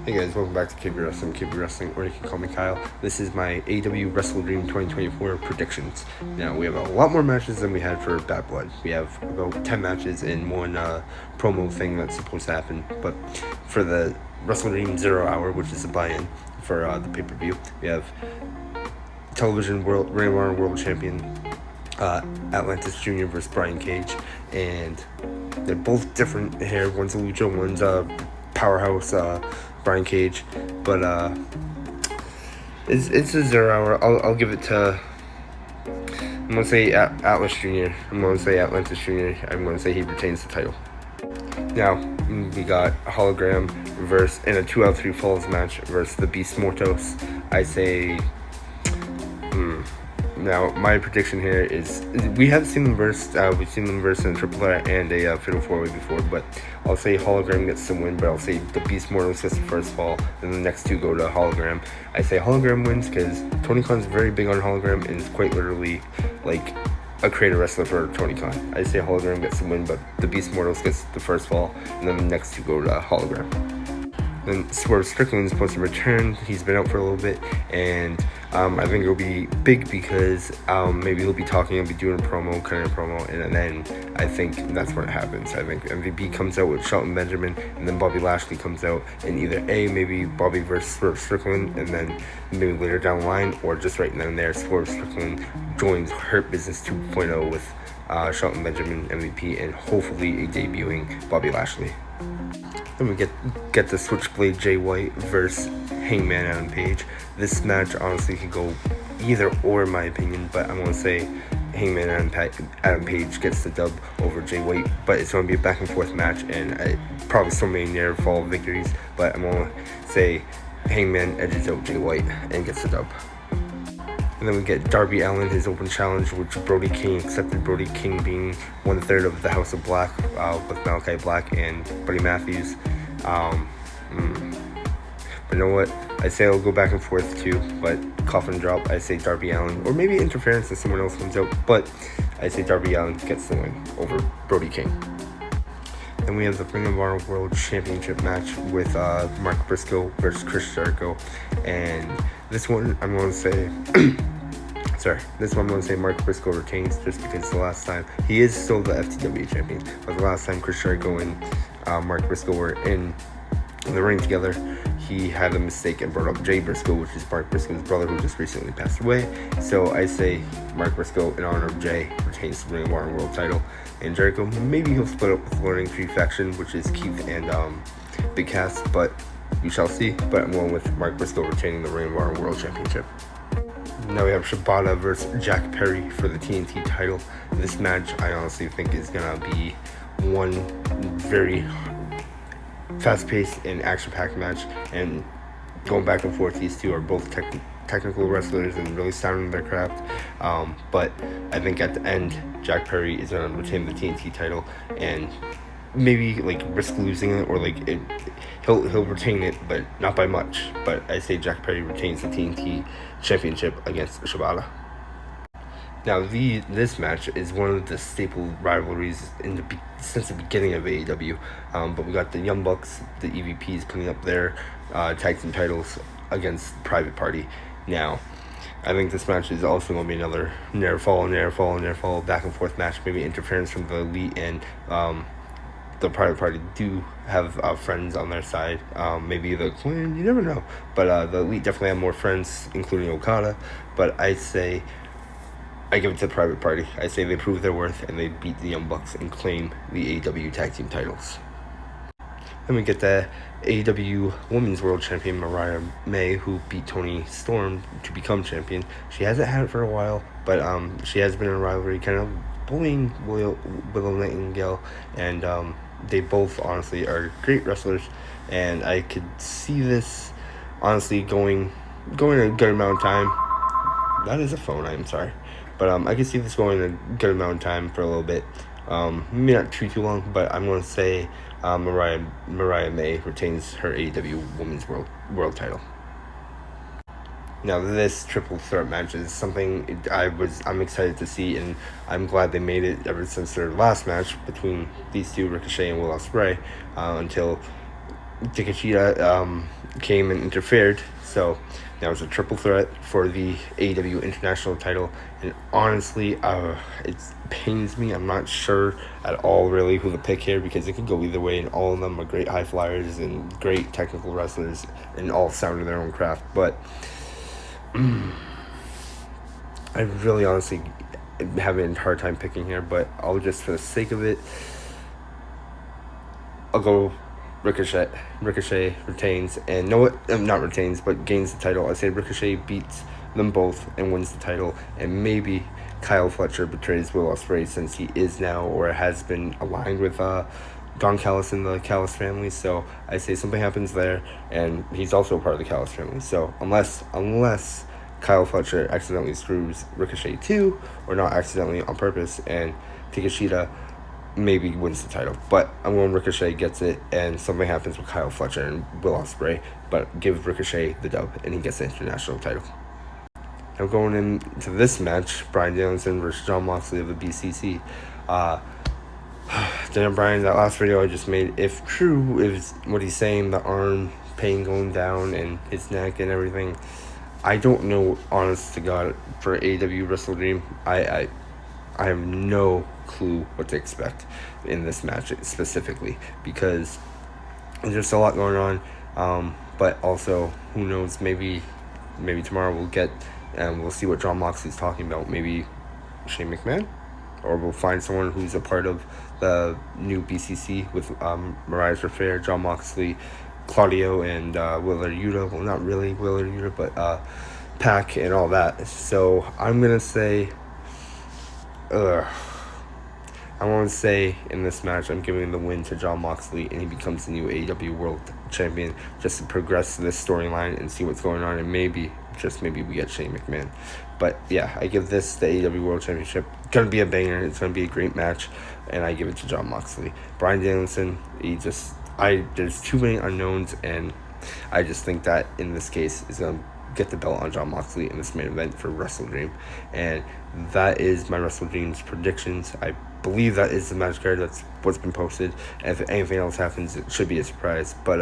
Hey guys, welcome back to KB Wrestling, or you can call me Kyle. This is my AEW WrestleDream 2024 predictions. Now, we have a lot more matches than we had for Bad Blood. We have about 10 matches in one promo thing that's supposed to happen. But for the WrestleDream 0 Hour, which is a buy-in for the pay-per-view, we have television Ring of Honor World Champion Atlantis Jr. versus Brian Cage. And they're both different here. One's a lucha, one's a powerhouse Brian Cage, but it's a 0 hour. I'll give it to, I'm gonna say Atlas Jr. I'm gonna say Atlantis Jr. I'm gonna say he retains the title. Now we got Hologram versus in a 2 out of 3 falls match versus the Beast Mortos. I say. Now, my prediction here is, we have seen them verse, we've seen them verse in a triple threat and a fatal 4-way before, but I'll say Hologram gets the win, but I'll say the Beast Mortals gets the first fall, and the next two go to Hologram. I say Hologram wins because Tony Khan's very big on Hologram and is quite literally like a creative wrestler for Tony Khan. I say Hologram gets the win, but the Beast Mortals gets the first fall, and then the next two go to Hologram. Then Swerve Strickland is supposed to return. He's been out for a little bit, and I think it'll be big because maybe he'll be talking, he'll be doing a promo, and then I think that's when it happens. I think MVP comes out with Shelton Benjamin, and then Bobby Lashley comes out, and either maybe Bobby versus Swerve Strickland, and then maybe later down the line, or just right then and there, Swerve Strickland joins Hurt Business 2.0 with Shelton Benjamin, MVP, and hopefully a debuting Bobby Lashley. Then we get the Switchblade Jay White versus Hangman Adam Page. This match honestly could go either or in my opinion, but I'm going to say Hangman Adam Page gets the dub over Jay White, but it's going to be a back and forth match, and probably so many near fall victories, but I'm going to say Hangman edges out Jay White and gets the dub. And then we get Darby Allin, his open challenge, which Brody King accepted. Brody King being 1/3 of the House of Black with Malachi Black and Buddy Matthews. But you know what? I say I'll go back and forth too, but coffin drop, I say Darby Allin, or maybe interference if someone else comes out, but I say Darby Allin gets the win over Brody King. Then we have the Ring of Honor World Championship match with Mark Briscoe versus Chris Jericho, and this one I'm going to say I'm going to say Mark Briscoe retains, just because the last time, he is still the FTW champion, but the last time Chris Jericho and Mark Briscoe were in the ring together, he had a mistake and brought up Jay Briscoe, which is Mark Briscoe's brother, who just recently passed away. So I say Mark Briscoe, in honor of Jay, retains the Ring of Honor World title. And Jericho, maybe he'll split up with the Learning Tree faction, which is Keith and Big Cass, but we shall see. But I'm going with Mark Briscoe retaining the Ring of Honor World Championship. Now we have Shibata versus Jack Perry for the TNT title. This match, I honestly think, is going to be one very fast-paced and action-packed match, and going back and forth, these two are both technical wrestlers and really sound in their craft, but I think at the end, Jack Perry is going to retain the TNT title, and maybe risk losing it, or he'll retain it, but not by much. But I say Jack Perry retains the TNT championship against Shibata. Now, this match is one of the staple rivalries since the beginning of AEW, but we got the Young Bucks, the EVPs, putting up their tag team titles against Private Party. Now, I think this match is also going to be another near fall, back and forth match, maybe interference from the Elite, and the Private Party do have friends on their side, maybe the Clan, you never know, but the Elite definitely have more friends, including Okada, but I give it to the Private Party. I say they prove their worth, and they beat the Young Bucks and claim the AEW tag team titles. Then we get the AEW Women's World Champion Mariah May, who beat Toni Storm to become champion. She hasn't had it for a while, but she has been in a rivalry, kind of bullying Willow Nightingale, and they both honestly are great wrestlers, and I could see this honestly going a good amount of time. That is a phone, I'm sorry. But I can see this going a good amount of time for a little bit. Maybe not too long, but I'm going to say Mariah May retains her AEW Women's World title. Now, this triple threat match is something I'm excited to see, and I'm glad they made it ever since their last match between these two, Ricochet and Will Ospreay, until Takeshita came and interfered, so now it's a triple threat for the AEW International title. And honestly, it pains me. I'm not sure at all really who to pick here, because it could go either way, and all of them are great high flyers and great technical wrestlers and all sound in their own craft. But I really honestly having a hard time picking here, but I'll just, for the sake of it, I'll go Ricochet. Ricochet retains, and not retains, but gains the title. I say Ricochet beats them both and wins the title, and maybe Kyle Fletcher betrays Will Ospreay, since he is now, or has been, aligned with Don Callis and the Callis family. So I say something happens there, and he's also a part of the Callis family. So unless Kyle Fletcher accidentally screws Ricochet too, or not accidentally, on purpose, and Takeshita maybe wins the title. But I'm going Ricochet gets it, and something happens with Kyle Fletcher and Will Ospreay, but give Ricochet the dub, and he gets the international title. Now going into this match, Bryan Danielson versus Jon Moxley of the BCC. Daniel Bryan, that last video I just made, if true, is what he's saying, the arm pain going down and his neck and everything, I don't know, honest to God, for AEW WrestleDream, I have no clue what to expect in this match specifically, because there's just a lot going on. But also, who knows, maybe tomorrow we'll get, and we'll see what Jon Moxley's talking about. Maybe Shane McMahon, or we'll find someone who's a part of the new BCC with Mariah Fair, Jon Moxley, Claudio, and Wheeler Yuta. Well, not really Wheeler Yuta, but Pac and all that. So I'm gonna say, I want to say in this match, I'm giving the win to Jon Moxley, and he becomes the new AEW World Champion, just to progress this storyline and see what's going on, and maybe, just maybe, we get Shane McMahon. But yeah, I give this the AEW World Championship. It's gonna be a banger. It's gonna be a great match, and I give it to Jon Moxley. Bryan Danielson, there's too many unknowns, and I just think that in this case is gonna get the belt on Jon Moxley in this main event for WrestleDream. And that is my WrestleDream's predictions. I believe that is the match card. That's what's been posted. And if anything else happens, it should be a surprise. But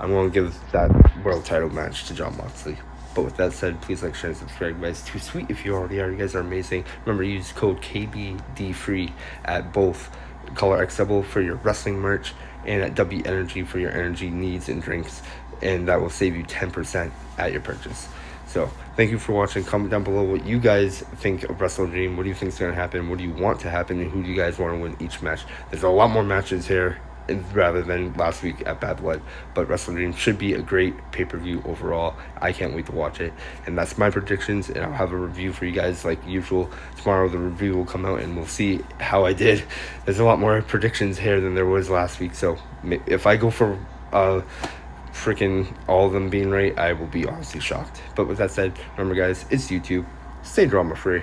I'm going to give that world title match to Jon Moxley. But with that said, please like, share, and subscribe, guys. Too sweet if you already are. You guys are amazing. Remember, use code KBWDFREE at both CollarxElbow for your wrestling merch, and at Dubby Energy for your energy needs and drinks, and that will save you 10% at your purchase. So thank you for watching. Comment down below what you guys think of WrestleDream. What do you think is going to happen? What do you want to happen? And who do you guys want to win each match? There's a lot more matches here rather than last week at Bad Blood, but WrestleDream should be a great pay-per-view overall. I can't wait to watch it, and that's my predictions, and I'll have a review for you guys like usual. Tomorrow the review will come out, and we'll see how I did. There's a lot more predictions here than there was last week, so if I go for freaking all of them being right, I will be honestly shocked. But with that said, remember guys, it's YouTube. Stay drama free.